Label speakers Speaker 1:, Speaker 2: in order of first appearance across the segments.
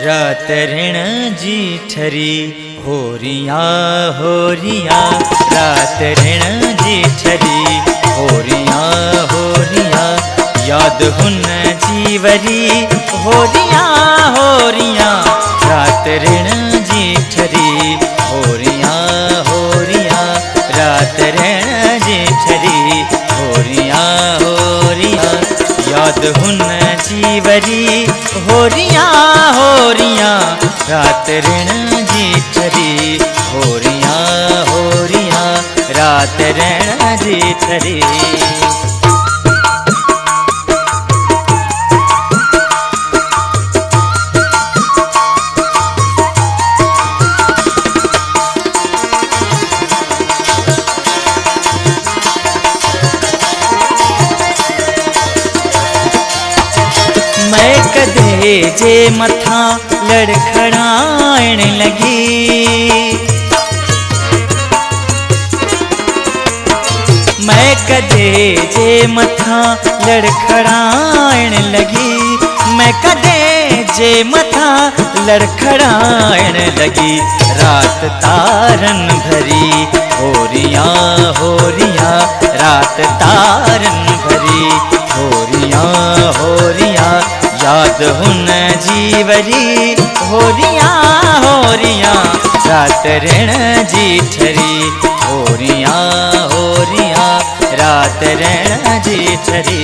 Speaker 1: रात ऋण जी ठरी होरिया रात ऋण जी ठरी होरिया याद हुन जीवरी होरिया रात ऋण जी ठरी होरिया रात ऋण जी ठरी होरिया याद हुन जीवरी होरिया रात ऋण जी ठरी होरिया रात ऋण जी ठरी। मैं कदे जे मथा लड़खड़ाण लगी मैं कदे जे मथा लड़खड़ाण लगी मैं कदे जे मथा लड़खड़ाण लगी रात तारन भरी होरिया रात तारन भरी होरिया याद हुन जीवरी होरिया रात ऋण जी ठरी होरिया रात ऋण जी ठरी।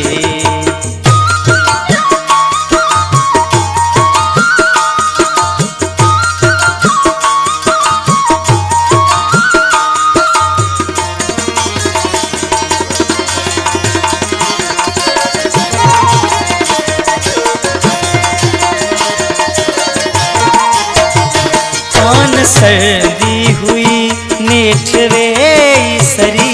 Speaker 1: सर्दी हुई नेठवे सरी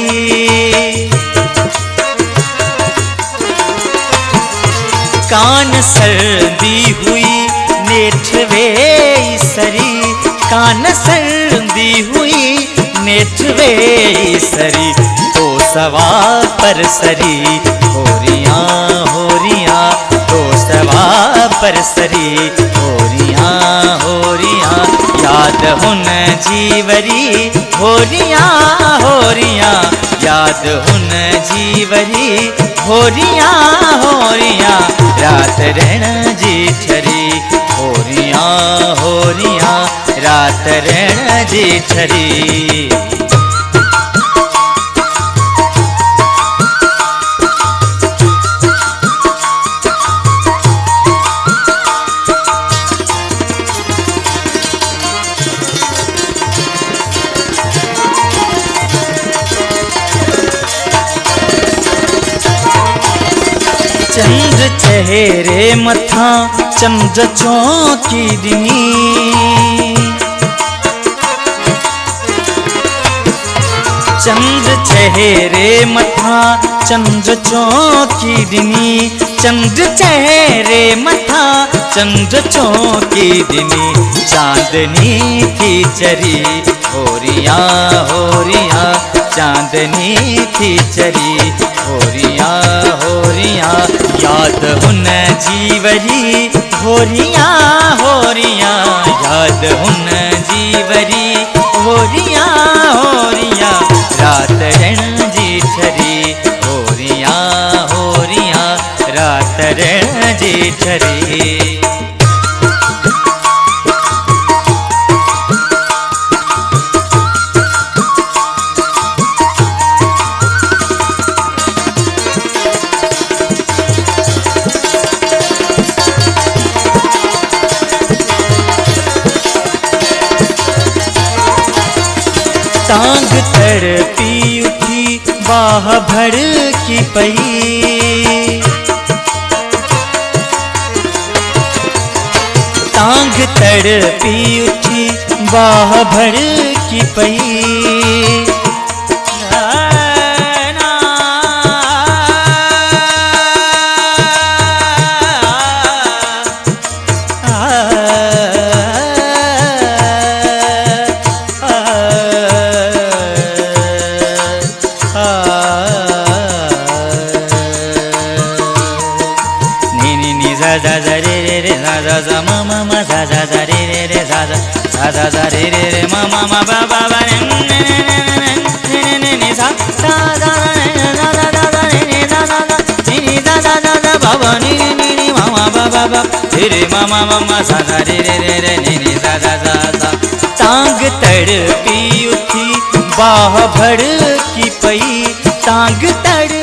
Speaker 1: कान सर्दी हुई नेठवे सरी कान सर्दी हुई नेठवे सरी तो सवा पर सरी होरिया तो सवा पर सरी होरिया याद हुन जीवरी होरिया याद हुन जीवरी होरिया रात ऋण जी ठरी होरिया रात ऋण जी ठरी। चंद्र चेहरे मथा चंद्र चौकी दिनी चंद्र चेहरे मथा चंद्र चौकी दिनी चंद्र चेहरे मथा चंद्र चौकी दिनी चांदनी थी चरी होरिया चांदनी थी चरी होरिया याद हुन जीवरी होरिया याद हुन जीवरी होरिया रात ऋण जी ठरी होरिया रात ऋण जी ठरी। तांग तड़पी उठी बाह भर की पई, तांग तड़पी उठी बाह भर की पई। za za re re re za za za ma ma ma za za za re re re za za za za re re re ma ma ma ba ba ba ne ne ne ne ne za za za za za za re re za za za ni ni za za za za ba ba ni ni ni ma ma ba ba ba re re ma ma ma ma za za re re re re ni ni za za za za। तांग तड़पी उठी बाह भर की पई, तांग तड़